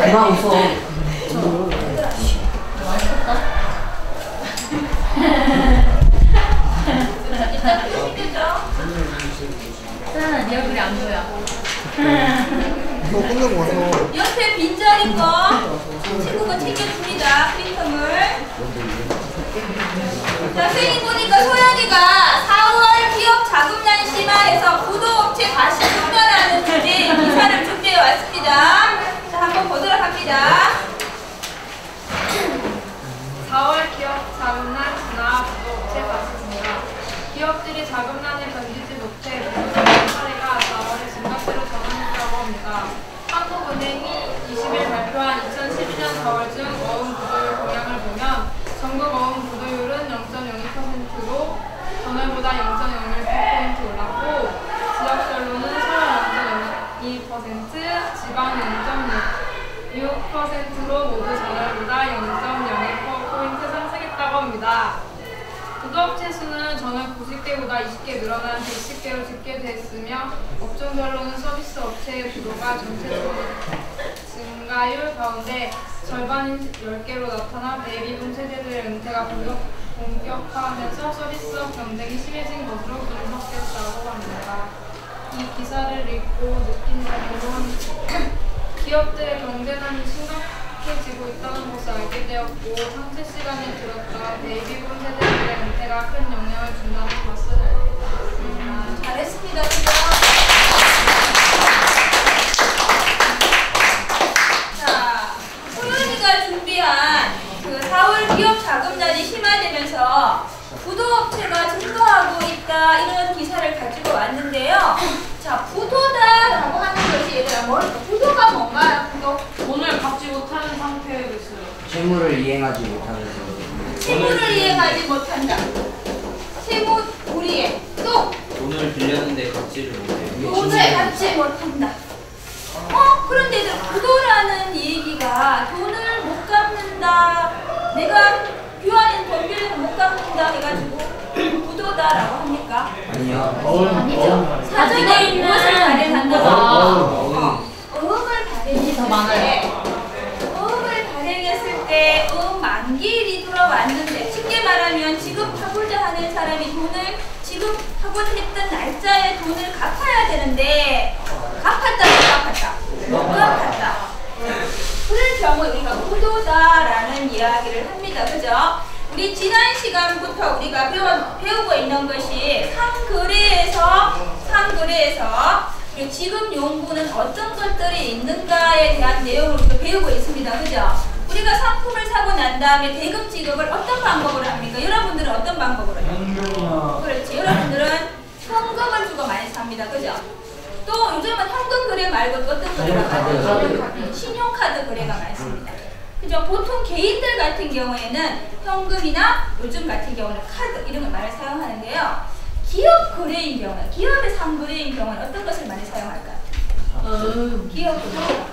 그만 웃어. 네 얼굴이 안 보여. 이거 끝내고 와서 옆에 빈자리 거 친구가 챙겨줍니다. 프린터물. 자, 선생님 보니까 소연이가 4월 기업 자금난 심화해서 구도업체 다시 출간하는 주제 기사를 준비해 왔습니다. 자, 한번 보도록 합니다. 4월 기업 자금난 진화 구도업체 봤습니다. 기업들이 자금난을 견디지 못해 부도하는 사례가 4월에 증가세로 전환했다고 합니다. 한국은행이 20일 발표한 2012년 4월 중 어음 부도율 동향을 보면 전국 어음 부도율은 0.02%로 전월보다 0.01%포인트 올랐고 지역별로는 서울 0.02%, 지방 0.6%로 모두 전월보다 0.02%포인트 상승했다고 합니다. 구도업체 수는 전월 90개보다 20개 늘어난 110개로 집계됐으며 업종별로는 서비스 업체의 부도가 전체적으로 증가율 가운데 절반인 10개로 나타나 베이비붐 세대들의 은퇴가 본격화하면서 서비스업 경쟁이 심해진 것으로 분석됐다고 합니다. 이 기사를 읽고 느낀 점으로는 기업들의 경제난이 심각해지고 있다는 것을 알게 되었고 상세 시간에 들었던 베이비붐 세대들의 은퇴가 큰 영향을 준다는 것을 알게 되었습니다. 잘했습니다. 그죠? 자, 소연이가 준비한 그 4월 기업 자금난이 심화되면서 부도업체가 증가하고 있다 이런 기사를 가지고 왔는데요. 자, 부도다라고 하는 것이 얘들아 뭘까? 부도가 뭔가요? 부도? 돈을 갚지 못하는 상태에 있어요. 채무를 이행하지 못하면서. 채무를 이행하지 못한다. 채무 불이행. 또 돈을 빌렸는데 갚지를 못해요. 돈을 갚지 못한다. 그런데 얘들아 부도라는 얘기가 돈을 못 갚는다. 내가 교환인 돈 빌려서 못 갚는다 해가지고 부도다라고 합니까? 아니요. 아니죠. 사전에 무엇을 발행한다고? 어음을 발행했을 때 어음을 발행했을 때 어음 만기일이 돌아왔는데 쉽게 말하면 지급하고자 하는 사람이 돈을 지급하고자 했던 날짜에 돈을 갚아야 되는데 갚았다 못 갚았다? 못 갚았다. 그럴 경우에 우리가 부도다라는 이야기를 합니다. 그죠? 우리 지난 시간부터 우리가 배우고 있는 것이 상거래에서 지급 용구는 어떤 것들이 있는가에 대한 내용을 우리가 배우고 있습니다. 그죠? 우리가 상품을 사고 난 다음에 대금 지급을 어떤 방법으로 합니까? 여러분들은 어떤 방법으로 해요? 그렇지. 여러분들은 현금을 주고 많이 삽니다. 그죠? 또 요즘은 현금 거래 말고 또 어떤 거래가 많아요? 신용카드 거래가 많습니다. 그죠? 보통 개인들 같은 경우에는 현금이나 요즘 같은 경우는 카드 이런 걸 많이 사용하는데요. 기업 거래인 경우에, 기업의 상거래인 경우는 어떤 것을 많이 사용할까요? 기업 거래.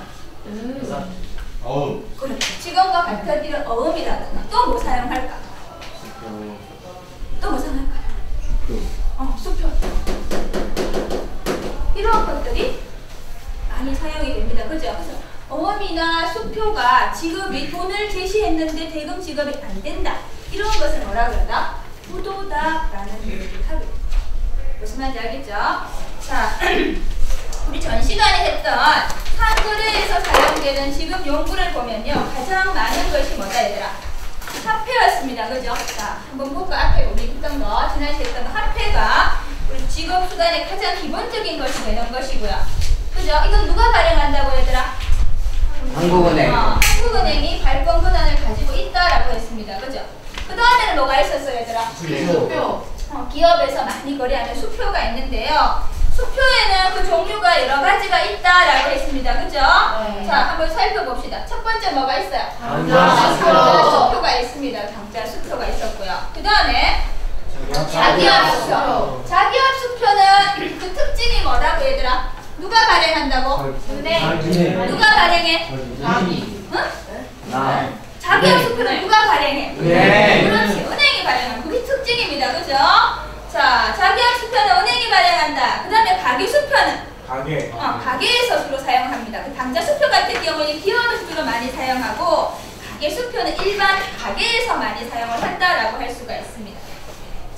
그렇죠. 지금과 같은 이런 어음이라든가 또 뭐 사용할까? 또 뭐 사용할까요? 수표. 이런 것들이 많이 사용이 됩니다. 그죠? 그래서 어음이나 수표가 지급이 돈을 제시했는데 대금 지급이 안 된다. 이런 것을 뭐라 그러다? 부도다라는 얘기를 하게 됩니다. 무슨 말인지 알겠죠? 자, 우리 전 시간에 했던 상거래에서 사용되는 지급 용구를 보면요. 가장 많은 것이 뭐다 얘들아? 화폐였습니다. 그죠? 자, 한번 볼까? 앞에 우리 했던 거, 지난주에 했던 거 화폐가 우리 지급 수단의 가장 기본적인 것이 되는 것이고요. 그죠? 이건 누가 발행한다고 얘들아? 한국은행. 한국은행이 발권 권한을 가지고 있다라고 했습니다. 그죠? 그 다음에는 뭐가 있었어요, 얘들아? 수표. 기업에서 많이 거래하는 수표가 있는데요. 수표에는 그 종류가 여러 가지가 있다라고 했습니다. 그죠? 네. 자, 한번 살펴봅시다. 첫 번째 뭐가 있어요? 장자 수표가 있습니다. 장자 수표가 있었고요. 그 다음에 자기업 수표. 자기업 수표는 그 특징이 뭐라고 얘들아? 누가 발행한다고? 은행. 누가 발행해? 자기. 응? 자기업 수표는 누가 발행해? 그렇지. 은행이 발행하는 그게 특징입니다. 그죠? 자, 자기업 수표는 은행이 발행한다. 그 다음에 가계수표는? 가게. 가게에서 주로 사용합니다. 그 당자 수표 같은 경우는 기업에서 주로 많이 사용하고 가게 수표는 일반 가게에서 많이 사용을 한다라고 할 수가 있습니다.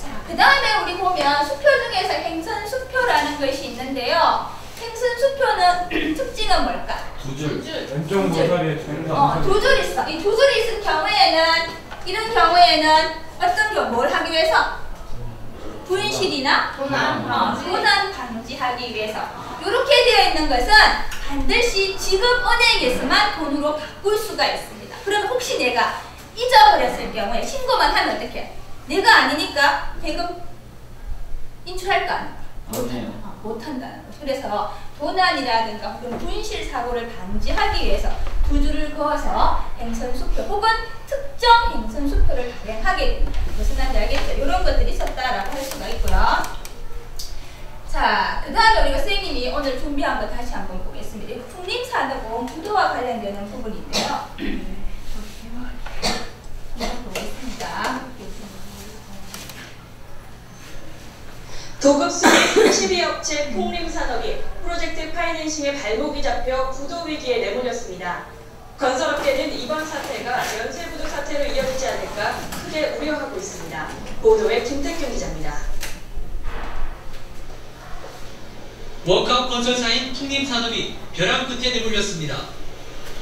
자, 그 다음에 우리 보면 수표 중에서 행선 수표라는 것이 있는데요. 행선 수표는 특징은 뭘까? 두 줄. 왼쪽 모서리에 두 줄 있어. 이 두 줄이 있을 경우에는 이런 경우에는 어떤 경우 뭘 하기 위해서? 분실이나 도난 방지하기 위해서 이렇게 되어 있는 것은 반드시 지급은행에서만 돈으로 바꿀 수가 있습니다. 그럼 혹시 내가 잊어버렸을 경우에 신고만 하면 어떡해? 내가 아니니까 대금 인출할까? 못한다는 거죠. 그래서 도난이라든가 혹은 분실 사고를 방지하기 위해서 두 줄을 그어서 행선수표 혹은 특정 행선수표를 발행하게 됩니다. 무슨 말인지 알겠죠? 이런 것들이 있었다라고 할 수가 있고요. 자, 그 다음에 우리가 선생님이 오늘 준비한 거 다시 한번 보겠습니다. 풍림산업보험 부도와 관련되는 부분인데요. 보겠습니다. 도급수의 32업체 풍림산업이 프로젝트 파이낸싱의 발목이 잡혀 부도 위기에 내몰렸습니다. 건설업계는 이번 사태가 연쇄부도 사태로 이어지지 않을까 크게 우려하고 있습니다. 보도에 김택균 기자입니다. 워크아웃 건설사인 풍림산업이 벼랑 끝에 내몰렸습니다.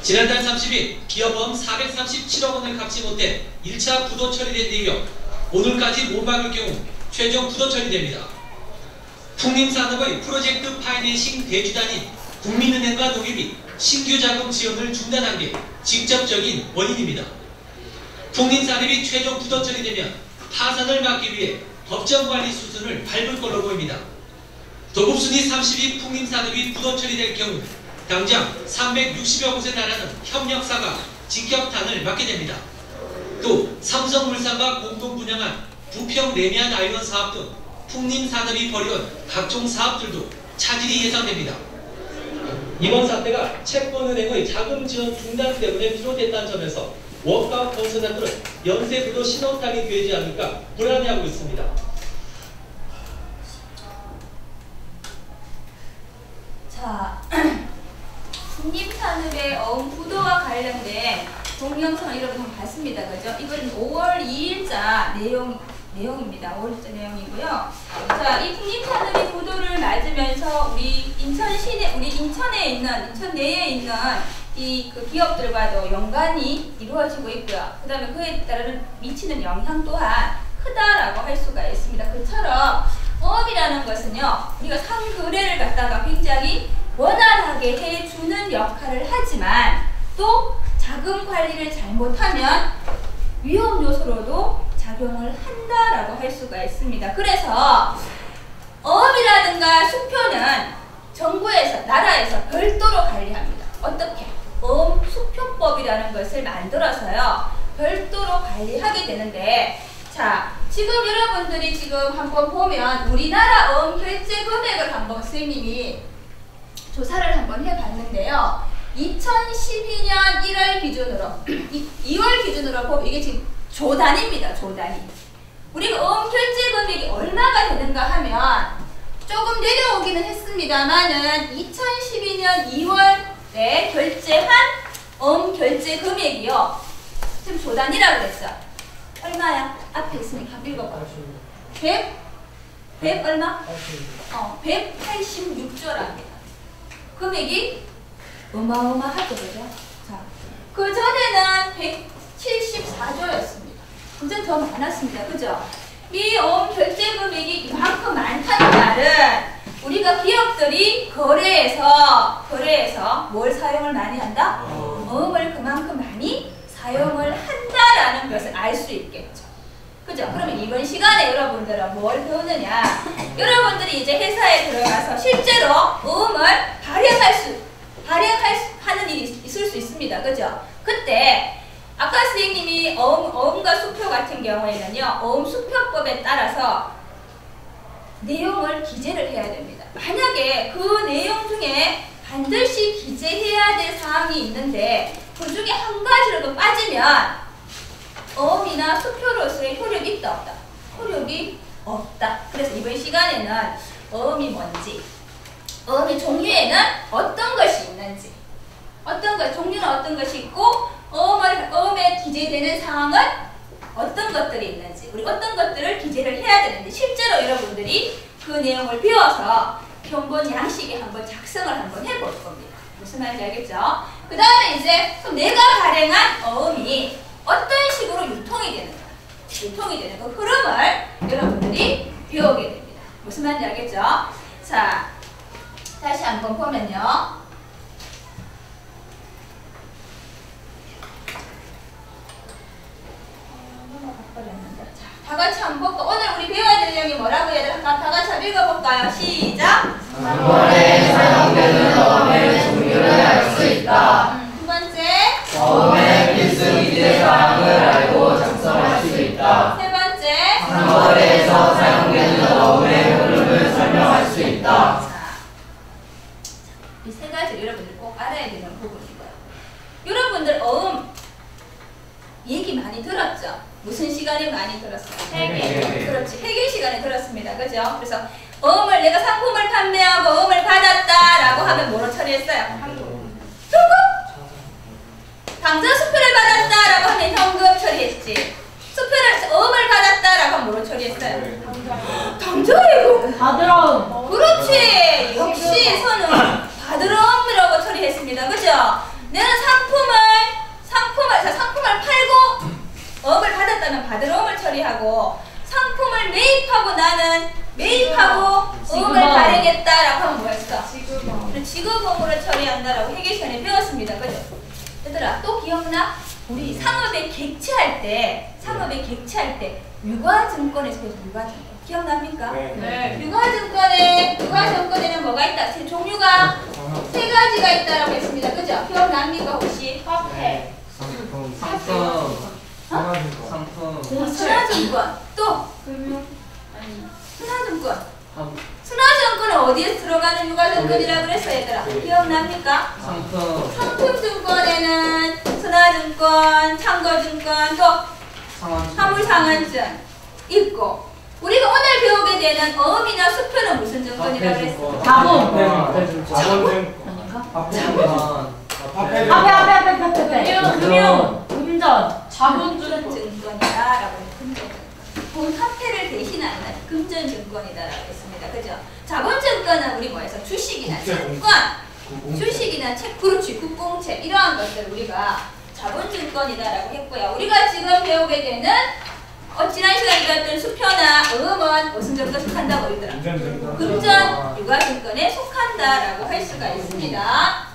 지난달 30일 기업보험 437억 원을 갚지 못해 1차 부도 처리된 뒤이어 오늘까지 못 막을 경우 최종 부도 처리됩니다. 풍림산업의 프로젝트 파이낸싱 대주단인 국민은행과 농협이 신규 자금 지원을 중단한 게 직접적인 원인입니다. 풍림산업이 최종 부도 처리되면 파산을 막기 위해 법정관리 수순을 밟을 걸로 보입니다. 도급순위 32 풍림산업이 부도 처리될 경우 당장 360여 곳에 달하는 협력사가 직격탄을 맞게 됩니다. 또 삼성물산과 공동 분양한 부평 레미안 아이원 사업 등 풍림산업이 벌여온 각종 사업들도 차질이 예상됩니다. 이번 사태가 채권은행의 자금 지원 중단 때문에 비롯됐다는 점에서 워크아웃 건설사들은 연쇄부도 신호탄이 되지 않을까 불안해하고 있습니다. 자, 풍림산업의 부도와 관련된 동영상을 여러분 봤습니다. 그죠? 이건 5월 2일자 내용입니다. 5월자 내용이고요. 자, 이 풍림산업이 부도를 맞으면서 우리 인천 내에 있는 이 그 기업들과도 연관이 이루어지고 있고요. 그 다음에 그에 따른 미치는 영향 또한 크다라고 할 수가 있습니다. 그처럼 어업이라는 것은요, 우리가 상거래를 갖다가 굉장히 원활하게 해주는 역할을 하지만 또 자금 관리를 잘못하면 위험 요소로도 작용을 한다라고 할 수가 있습니다. 그래서 어업이라든가 수표는 정부에서, 나라에서 별도로 관리합니다. 어떻게? 어업수표법이라는 것을 만들어서요, 별도로 관리하게 되는데, 자, 지금 여러분들이 지금 한번 보면 우리나라 어업결제 금액을 한번 선생님이 조사를 한번 해봤는데요. 2012년 1월 기준으로 2월 기준으로 보면 이게 지금 조단입니다. 조단위. 우리가 어업결제 금액이 얼마가 되는가 하면 조금 내려오기는 했습니다만은 2012년 2월에 결제한 어업결제 금액이요. 지금 조단위라고 그랬죠. 얼마야? 앞에 있으니까 한번 읽어봐. 100 얼마? 186조랍니다. 금액이 어마어마하죠, 그죠? 자, 그 전에는 174조였습니다. 굉장히 더 많았습니다, 그죠? 이 결제 금액이 이만큼 많다는 말은 우리가 기업들이 거래에서 뭘 사용을 많이 한다? 어업을 그만큼 많이 사용을 한다라는 것을 알 수 있겠죠. 그죠? 그러면 이번 시간에 여러분들은 뭘 배우느냐? 여러분들이 이제 회사에 들어가서 실제로 어음을 발행하는 일이 있을 수 있습니다. 그죠? 그때 아까 선생님이 어음과 수표 같은 경우에는요, 어음수표법에 따라서 내용을 기재를 해야 됩니다. 만약에 그 내용 중에 반드시 기재해야 될 사항이 있는데 그 중에 한 가지라도 빠지면 어음이나 수표로서의 효력이 있다 없다? 효력이 없다. 그래서 이번 시간에는 어음이 뭔지, 어음의 종류에는 어떤 것이 있는지, 종류는 어떤 것이 있고, 어음에 기재되는 상황은 어떤 것들이 있는지, 우리 어떤 것들을 기재를 해야 되는데, 실제로 여러분들이 그 내용을 배워서 견본 양식에 한번 작성을 한번 해볼 겁니다. 무슨 말인지 알겠죠? 그 다음에 이제 그럼 내가 발행한 어음이 어떤 식으로 유통이 되는가, 그 흐름을 여러분들이 배우게 됩니다. 무슨 말인지 알겠죠? 자, 다시 한번 보면요. 다 같이 한번 볼까? 오늘 우리 배워야 될 내용이 뭐라고 해야 되나? 다 같이 한번 읽어볼까요? 시작! 상권에 사용되는 어음의 종류를 알 수 있다. 두 번째. 어음의 필수 기재 사항을 알고 작성할 수 있다. 세 번째. 상거래에서 사용되는 어음의 흐름을 설명할 수 있다. 자, 이 세 가지를 여러분들 꼭 알아야 되는 부분이고요. 여러분들 어음 얘기 많이 들었죠? 무슨 시간에 많이 들었어요? 회계. 그렇지, 회계 시간에 들었습니다. 그죠? 그래서 어음을 내가 상품을 판매하고 어음을 받았다라고 하면 뭐로 처리했어요? 현금? 당장 수표를 받았다라고 하면 현금 처리했지. 어음을 받았다라고 하면 뭐로 처리했어요? 당장이고. 받으러. 그렇지. 역시 선은 받으러이라고 처리했습니다. 그죠? 내가 상품을 팔고 어음을 받았다면 받으러음을 처리하고, 상품을 매입하고 어음을 발행했다라고 하면 뭐였어? 지급어음으로 처리한다라고 회계 시간에 배웠습니다. 그죠? 얘들아, 또 기억나? 우리 상업에 객체할 때 유가증권에서 배웠죠. 유가증권. 기억납니까? 네. 유가증권에는 뭐가 있다? 종류가 세 가지가 있다라고 했습니다. 그죠? 기억납니까 혹시? 화폐. 상품. 순화증권. 또 순화증권은 어디에 들어가는 유가증권이라고 그랬어 얘들아? 기억납니까? 상품증권에는 순화증권, 참고증권, 또 화물상환증 있고, 우리가 오늘 배우게 되는 어음이나 수표는 무슨 증권이라고 그랬어? 금융, 금전, 금전증권이다라고 했습니다. 본 화폐를 대신하는 금전증권이다라고 했습니다. 그죠? 자본증권은 우리 뭐해서 주식이나 채권, 그렇지, 국공채 이러한 것들 우리가 자본증권이다라고 했고요. 우리가 지금 배우게 되는 지난 시간에 배웠던 수표나 어음은 무슨 증권에 속한다고 그러더라? 금전, 유가증권에 속한다라고 할 수가 있습니다.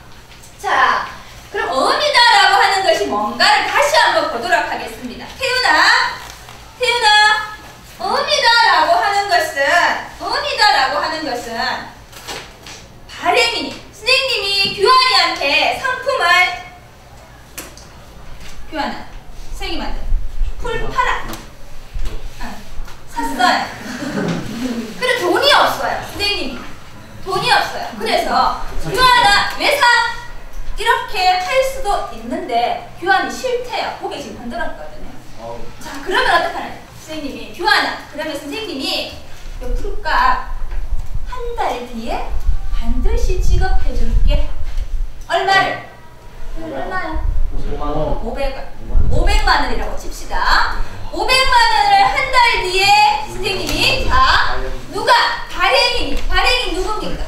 자, 그럼 어음이다라고 하는 것이 뭔가를 다시 한번 보도록 하겠습니다. 태윤아, 어음이다라고 하는 것은 발행이니, 선생님이 규환이한테 상품을 선생님한테 풀 팔아 샀어요. 근데 돈이 없어요. 선생님이 돈이 없어요. 그래서 규환아 왜 사? 이렇게 할 수도 있는데 규환이 싫대요. 고개 지금 흔들었거든요. 자, 그러면 어떡하나요? 선생님이 규환아, 그러면 선생님이 요 풀값 한 달 뒤에 반드시 지급해 줄게. 얼마를? 얼마요? 500원. 500만 원이라고 칩시다. 500만 원을 한 달 뒤에 선생님이, 자, 누가 발행이 누굽니까?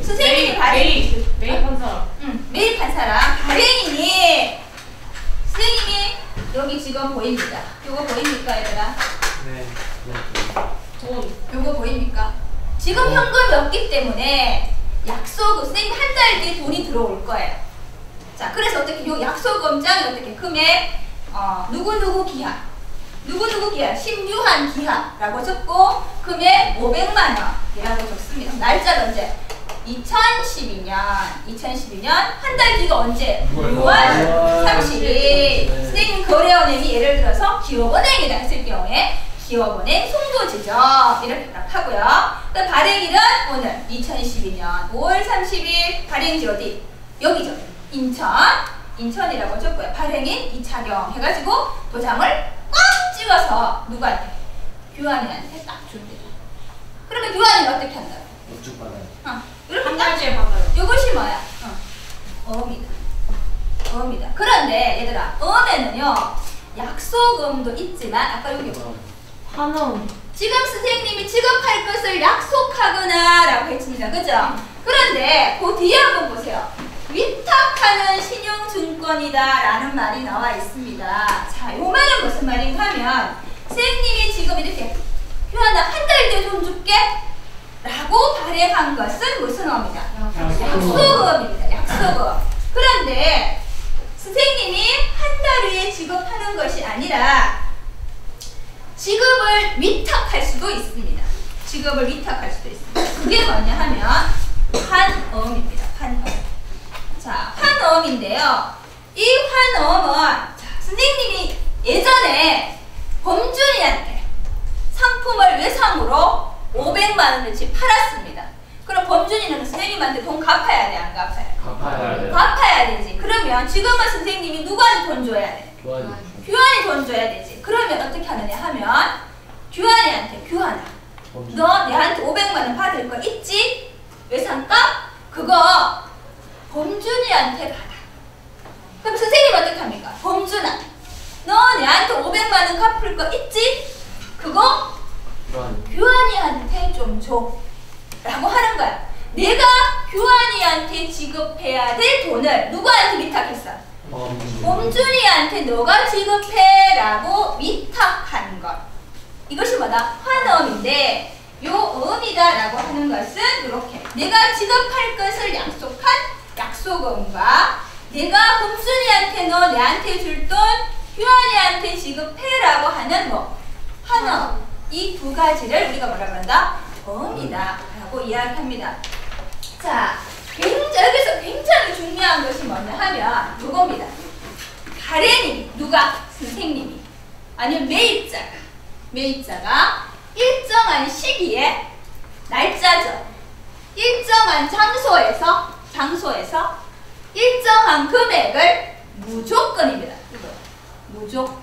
선생님이 발행이 매입한 사람. 매입한 사람 발행이니, 선생님이 여기 지금 보입니다. 요거 보입니까 얘들아? 네. 요거 보입니까? 지금 현금이 없기 때문에 약소금, 선생님 한 달 뒤에 돈이 들어올 거예요. 자, 그래서 어떻게 요 약소금장이 어떻게 금액 누구누구 기한, 심유한 기한라고 적고 금액 500만 원이라고 적습니다. 날짜는 언제? 2012년 한 달 뒤가 언제? 6월 30일. 선생님 거래은행이 예를 들어서 기업은행이다 했을 경우에 기업은행 송도지점 이렇게 딱 하고요. 그 발행일은 오늘 2012년 5월 30일. 발행지 어디? 여기죠. 인천이라고 적고요. 발행인 이차경 해가지고 도장을 꽉 찍어서 누구한테? 규환이한테 딱 준대요. 그러면 규환이는 어떻게 한다고? 이렇게 딱 어음이다. 그런데 얘들아, 어음에는요 약속음도 있지만 아까 여기 환음. 지금 선생님이 지급할 것을 약속하거나 라고 했습니다. 그죠? 그런데 그 뒤에 한번 보세요. 위탁하는 신용증권이다 라는 말이 나와 있습니다. 자, 요 말은 무슨 말인가 하면 선생님이 지금 이렇게 휴아나 한 달 뒤에 돈 줄게 라고 발행한 것은 무슨 어음이다? 약속어음입니다. 약속어음. 그런데 선생님이 한 달 후에 지급하는 것이 아니라 지급을 위탁할 수도 있습니다. 지급을 위탁할 수도 있습니다. 그게 뭐냐 하면 환어음입니다. 환어음. 자, 환어음인데요. 이 환어음은 선생님이 예전에 범준이한테 상품을 외상으로 500만 원어치 팔았습니다. 그럼 범준이는 선생님한테 돈 갚아야 돼, 안 갚아야 돼? 갚아야 돼. 갚아야 되지. 그러면 지금은 선생님이 누구한테 돈 줘야 돼? 규환이 돈 줘야 되지. 그러면 어떻게 하느냐 하면 규환이한테 규환아, 너 내한테 500만 원 받을 거 있지? 외상값? 그거 범준이한테 받아. 그럼 선생님 어떻게 합니까? 범준아, 너 내한테 500만 원 갚을 거 있지? 그거 규환이한테 좀 줘. 라고 하는 거야. 내가 규환이한테 지급해야 될 돈을 누구한테 위탁했어? 범준이한테 너가 지급해 라고 위탁한 것. 이것이 뭐다? 환어음인데 요 어음이다 라고 하는 것은 이렇게 내가 지급할 것을 약속한 약속어음과 내가 범준이한테 너 내한테 줄 돈 규환이한테 지급해 라고 하는 뭐 환어음, 이 두 가지를 우리가 뭐라 그런다? 어음이다 라고 이야기합니다. 자, 여기서 굉장히 중요한 것이 뭐냐 하면 이겁니다. 발행이 누가? 선생님이 아니면 매입자가 일정한 시기에 날짜죠. 일정한 장소에서 일정한 금액을 무조건입니다. 무조건.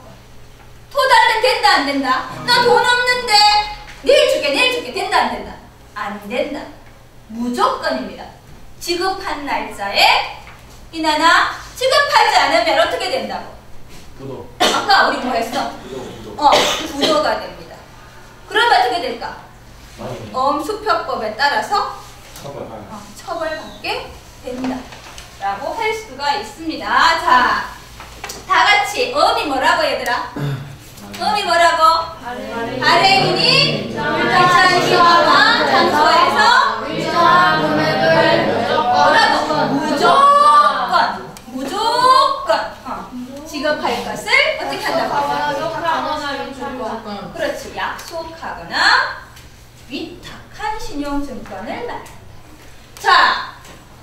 토달은 된다 안 된다? 나 돈 없는데 내일 줄게 된다 안 된다? 안 된다. 무조건입니다. 지급한 날짜에 이나나 지급하지 않으면 어떻게 된다고? 부도. 아까 우리 뭐 했어? 부도가 됩니다. 그러면 어떻게 될까? 수표법에 따라서 처벌받게 된다 라고 할 수가 있습니다. 자, 다 같이 어음이 뭐라고 얘들아? 어음이 뭐라고? 발행인이 일정한 시간과 장소에서 일정한 금액을 무조건 지급할 것을 어떻게 한다고? 그렇지, 약속하거나 위탁한 신용증권을 말한다. 자,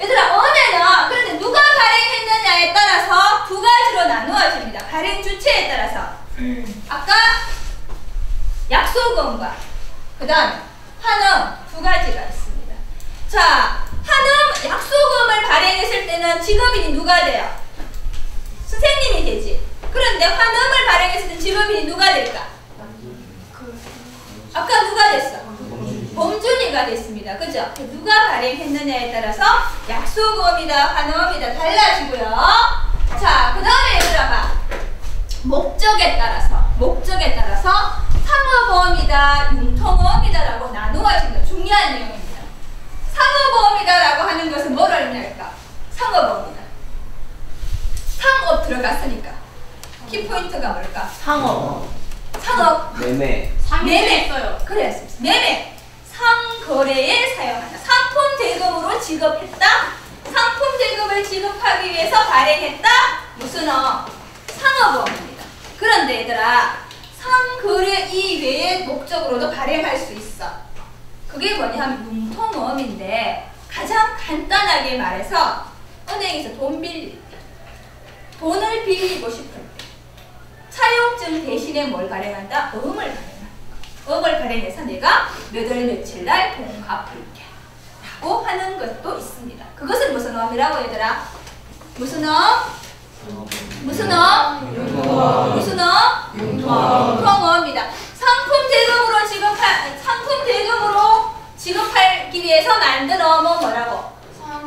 얘들아, 어음에는 그런데 누가 발행했느냐에 따라서 두 가지로 나누어집니다. 발행 주체에 따라서 아까 약속음과 그 다음에 환음 두 가지가 있습니다. 자, 환음, 약속음을 발행했을 때는 지급인이 누가 돼요? 선생님이 되지. 그런데 환음을 발행했을 때 지급인이 누가 될까? 아까 누가 됐어? 범준이가 됐습니다. 그죠? 누가 발행했느냐에 따라서 약속음이다, 환음이다 달라지고요. 자, 그 다음에 얘들아 봐. 목적에 따라서 상업어음이다, 융통어음이다 라고 나누어진다. 중요한 내용입니다. 상업어음이다 라고 하는 것은 뭐를 의미할까? 상업어음이다. 상업 들어갔으니까 키포인트가 뭘까? 상업. 매매. 있어요. 그래, 매매. 상거래에 사용한다. 상품 대금으로 지급했다. 상품 대금을 지급하기 위해서 발행했다. 무슨 상업어음입니다. 그런데 얘들아, 상거래 이외의 목적으로도 발행할 수 있어. 그게 뭐냐 하면 융통어음인데 가장 간단하게 말해서 은행에서 돈 빌릴 때, 돈을 빌리고 싶을 때 차용증 대신에 뭘 발행한다? 어음을 발행한다. 어음을 발행해서 내가 몇 월 며칠 날 돈 갚을게 라고 하는 것도 있습니다. 그것은 무슨 어음이라고 얘들아? 무슨 어음? 융통어음입니다. 상품 대금으로 지급하기 위해서 만든 어음은 뭐라고?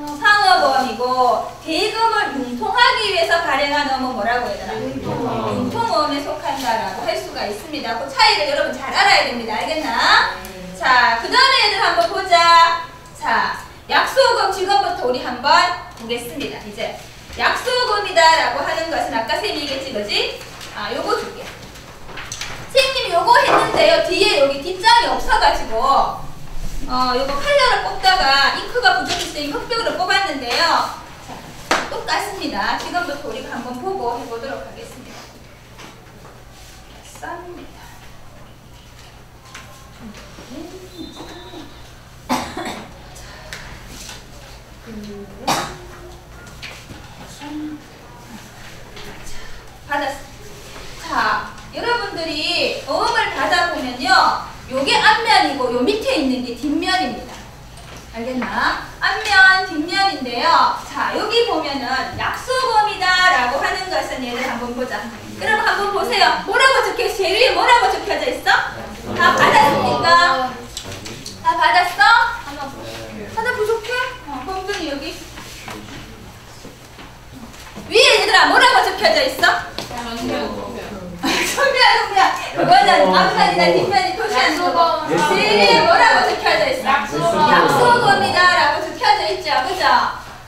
상어보험이고 대금을 융통하기 위해서 발행한 어음은 뭐라고 해야 되나? 융통어음에 속한다라고 할 수가 있습니다. 그 차이를 여러분 잘 알아야 됩니다. 알겠나? 자, 그 다음에 얘들 한번 보자. 자, 약소금 지금부터 우리 한번 보겠습니다. 이제 약소금이다라고 하는 것은 아까 쌤이 얘기했지, 그지? 아, 요거 줄게. 선생님이 요거 했는데요. 뒤에 여기 뒷장이 없어가지고 요거 컬러를 뽑다가 잉크가 부족해서 흑백으로 뽑았는데요. 자, 똑같습니다. 지금부터 우리가 한번 보고 해보도록 하겠습니다. 쌉니다. 받았습니다. 자, 여러분들이 어음을 받아보면요. 요게 앞면이고 요 밑에 있는 게 뒷면입니다. 알겠나? 앞면, 뒷면인데요. 자, 여기 보면은 약소금이다 라고 하는 것은 얘를 한번 보자. 그럼 한번 보세요. 뭐라고 적혀있어? 제일 위에 뭐라고 적혀져 있어? 다 받았습니까? 다 받았어? 하나 부족해? 범준이 여기. 위에 얘들아 뭐라고 적혀져 있어? 소비하는구나. 그거는 앞면이나 뒷면이 표시하는 거고. 제일 뭐라고 적혀져 있어? 약소금이다 라고 적혀져 있죠. 그죠?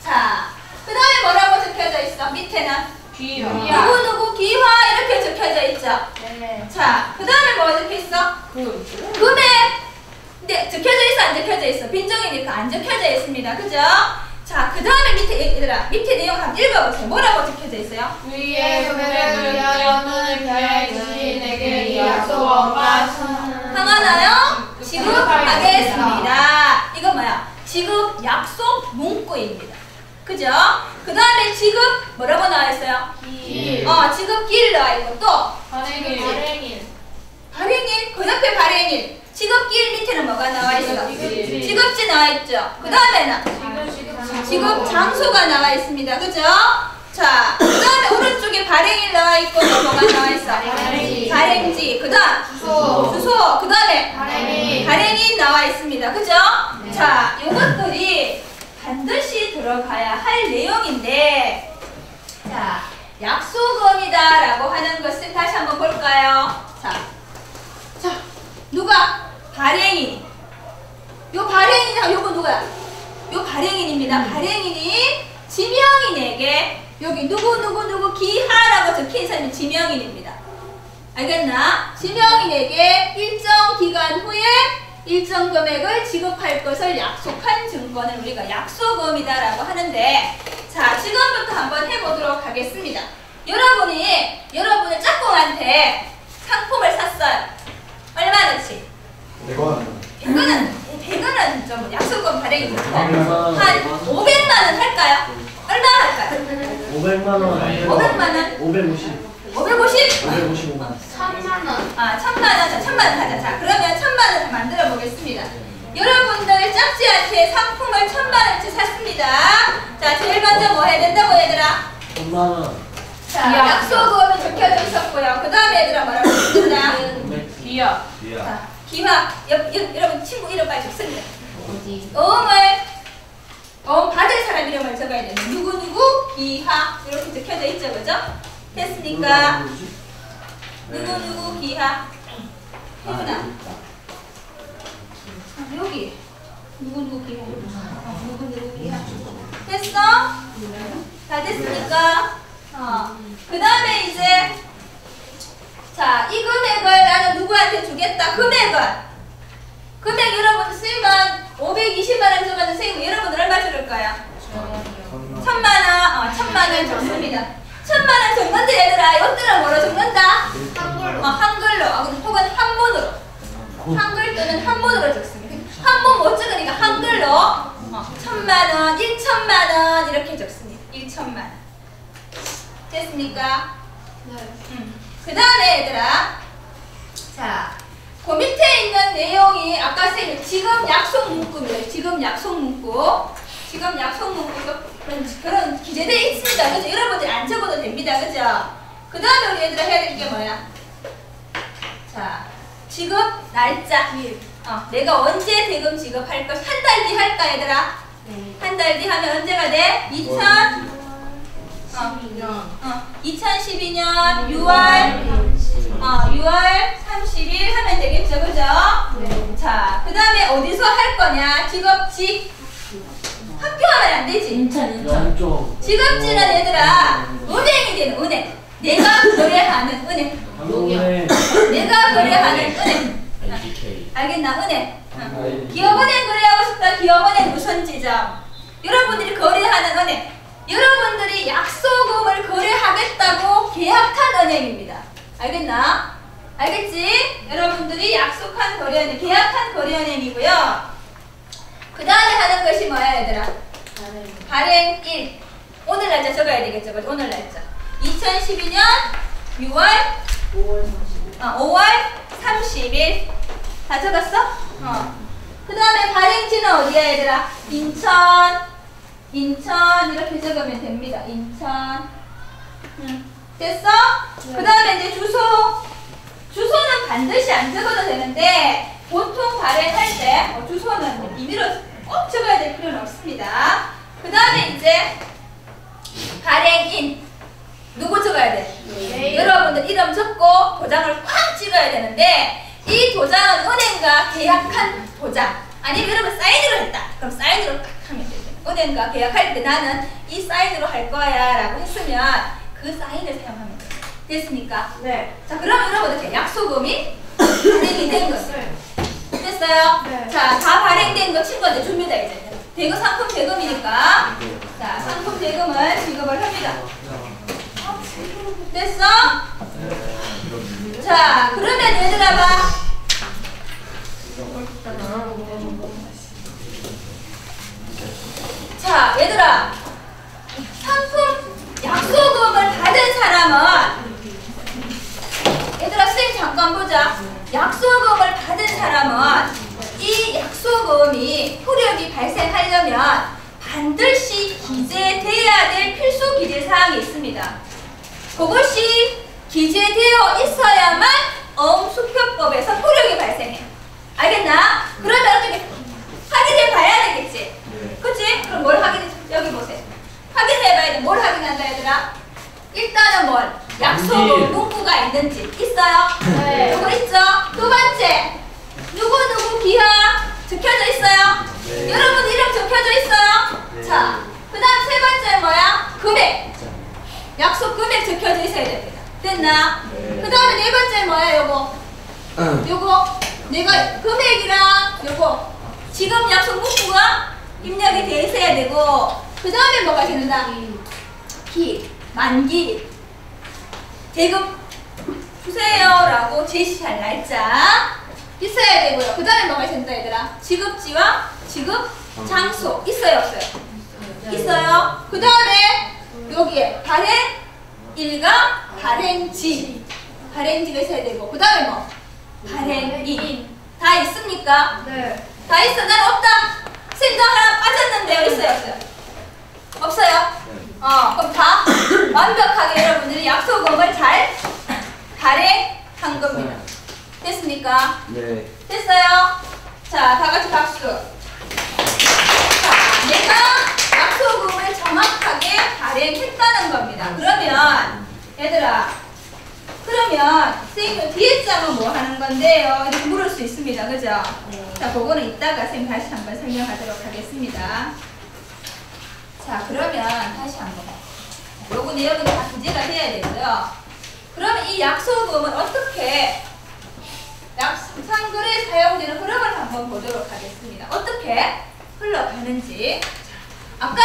자, 그 다음에 뭐라고 적혀져 있어? 밑에는? 귀화. 누구누구 귀화 이렇게 적혀져 있죠. 네. 자, 그 다음에 뭐 적혀있어? 금액. 근데 적혀져 있어 안 적혀져 있어? 빈정이니까 안 적혀져 있습니다. 그죠? 자, 그 다음에 밑에 얘들아 밑에 내용 한번 읽어보세요. 뭐라고 적혀져 있어요? 위의 금액을 위하여는 계약주인에게 이 약속과 상하나요? 지급하겠습니다. 이거 뭐야? 지급 약속 문구입니다. 그죠? 그 다음에 지급 뭐라고 나와있어요? 길. 지급길 나와있고 또 발행일. 발행일, 그 옆에 발행일. 지급길 밑에는 뭐가 나와있어? 지급지. 지급지 나와있죠. 그 다음에는 지급 장소가 나와있습니다. 그죠? 자, 그 다음에 오른쪽에 발행일 나와있고 또 뭐가 나와있어? 발행지. 그 다음 주소. 그 다음에 발행인 나와있습니다. 그죠? 자, 요것들이 반드시 들어가야 할 내용인데, 자, 약소금이다 라고 하는 것을 다시 한번 볼까요? 자, 누가? 발행인. 요 발행인이랑 요거 누구야? 요 발행인입니다. 발행인이 지명인에게 여기 누구 기하라고 적힌 사람이 지명인입니다. 알겠나? 지명인에게 일정 기간 후에 일정 금액을 지급할 것을 약속한 증권을 우리가 약소금이다라고 하는데, 자, 지금부터 한번 해보도록 하겠습니다. 여러분이 여러분의 짝꿍한테 상품을 샀어요. 얼마나치? 100원은 좀 약소금 발행이 한 500만 원 할까요? 얼마 할까요? 500만 원. 500만 원? 550. 550? 555만 원. 1000만 원. 아, 1000만 원. 자, 1000만 원 하자. 자, 그러면 1000만 원 만들어 보겠습니다. 여러분들 짝지한테 상품을 1000만 원치 샀습니다. 자, 제일 먼저 뭐 해야 된다고 얘들아? 1000만 원. 자, 약소금이 적혀져 있었고요. 그 다음에 얘들아 뭐라고 했습니다? 기업. 자, 기화. 여러분 친구 이름 빨리 적습니다. 어디? 어음 받을 사람 이름을 적어야 되는 누구누구 기하 이렇게 적혀져 있죠. 그죠? 됐습니까? 누구누구 기하 해보나? 여기 누구누구 기하 누구누구 기하 됐어? 다 됐습니까? 그 다음에 이제 자, 이 금액을 나는 누구한테 주겠다. 금액 여러분 선생님은 520만 원 주면 선생님 여러분 얼마 줄을까요? 1000만 원. 1000만 원 적습니다. 1000만 원 적는데 얘들아 이것들은 뭐로 적는다? 한글로. 혹은 한문으로. 한글 또는 한문으로 적습니다. 한문 못 적으니까 한글로 1000만 원, 1000만 원 이렇게 적습니다. 1000만 원. 됐습니까? 네. 그 다음에 얘들아, 자, 그 밑에 있는 내용이 아까 선생님 지금 약속 문구입니다. 지금 약속 문구. 그런 기재되어 있습니다. 그죠? 여러분들이 안 적어도 됩니다. 그죠? 그 다음에 우리 얘들아 해야 될 게 뭐야? 자, 지급 날짜. 내가 언제 대금 지급할 것? 한 달 뒤 할까 얘들아? 한 한 달 뒤 하면 언제가 돼? 2012년 6월 30일 하면 되겠죠, 그죠? 네. 자, 그 다음에 어디서 할 거냐? 직업지. 학교 하면 안 되지. 인천. 연쪽. 직업지는 얘들아, 은행이 되는 은행. 내가 거래하는 은행. 한국은행. 내가 거래하는 은행. IDK. 알겠나? 은행. 기업은행 거래하고 싶다. 기업은행 무슨 지점? 여러분들이 거래하는 은행. 여러분들이 약소금을 거래하겠다고 계약한 은행입니다. 알겠나? 알겠지? 여러분들이 약속한 거래은행, 계약한 거래은행이고요. 그 다음에 하는 것이 뭐야, 얘들아? 발행 1. 오늘 날짜 적어야 되겠죠? 오늘 날짜. 2012년 5월 30일. 다 적었어? 그 다음에 발행지는 어디야, 얘들아? 인천 이렇게 적으면 됩니다. 인천. 됐어? 그 다음에 이제 주소는 반드시 안 적어도 되는데 보통 발행할 때 주소는 임의로 꼭 적어야 될 필요는 없습니다. 그 다음에 이제 발행인 누구 적어야 돼? 네. 여러분들 이름 적고 도장을 꽉 찍어야 되는데 이 도장은 은행과 계약한 도장 아니면 여러분 사인으로 했다. 그럼 사인으로 딱 하면 돼요. 은행과 계약할 때 나는 이 사인으로 할 거야 라고 했으면 그 사인을 사용하면 돼요. 됐습니까? 네. 자, 그럼 여러분 이렇게 약소금이 발행이 된 거죠. 됐어요? 네. 자, 다 발행된 거 친구한테 줍니다, 이제. 대금 상품 대금이니까. 자, 상품 대금을 지급을 합니다. 됐어? 자, 그러면 얘들아 봐. 자, 얘들아. 상품 약소금을 받은 사람은 얘들아 선생님 잠깐 보자. 약소금을 받은 사람은 이 약소금이 효력이 발생하려면 반드시 기재돼야 될 필수 기재사항이 있습니다. 그것이 기재되어 있어야만 어음수표법에서 효력이 발생해. 알겠나? 그러면 어떻게 확인해 봐야 되겠지? 그치? 그럼 뭘 확인해? 여기 보세요. 확인해 봐야 돼. 뭘 확인한다 얘들아? 일단은 뭘? 약소금 문구가 있는지 있어요? 네. 요거 있죠? 두 번째 누구 기하 적혀져 있어요? 여러분 이름 적혀져 있어요? 자, 그 다음 세 번째 뭐야? 금액. 약속 금액 적혀져 있어야 됩니다. 됐나? 그 다음에 네 번째 뭐야? 요거 내가 금액이랑 요거 지금 약속 문구가 입력이 돼 있어야 되고 그 다음에 뭐가 되는다? 기, 만기, 대금 주세요 라고 제시할 날짜 있어야 되고요. 그 다음에 뭐가 된다 얘들아? 지급지와 지급 장소 있어요 없어요? 있어요. 그 다음에 여기에 발행일과 발행지가 있어야 되고 그 다음에 뭐? 발행인 다 있습니까? 네. 다 있어? 난 없다. 생각 하나 빠졌는데요. 있어요 없어요? 없어요? 그럼 다 완벽하게 여러분들이 약소금을 잘 발행한 겁니다. 됐습니까? 네. 됐어요? 자, 다 같이 박수. 자, 내가 약소금을 정확하게 발행했다는 겁니다. 그러면 얘들아, 선생님 뒤에 장은 뭐 하는 건데요? 이렇게 물을 수 있습니다. 그죠? 자, 그거는 이따가 선생님 다시 한번 설명하도록 하겠습니다. 자, 그러면 다시 한번. 요거 내용이 다 기재가 돼야 되고요. 그러면 이 약소금은 어떻게 상글에 사용되는 흐름을 한번 보도록 하겠습니다. 어떻게 흘러가는지. 아까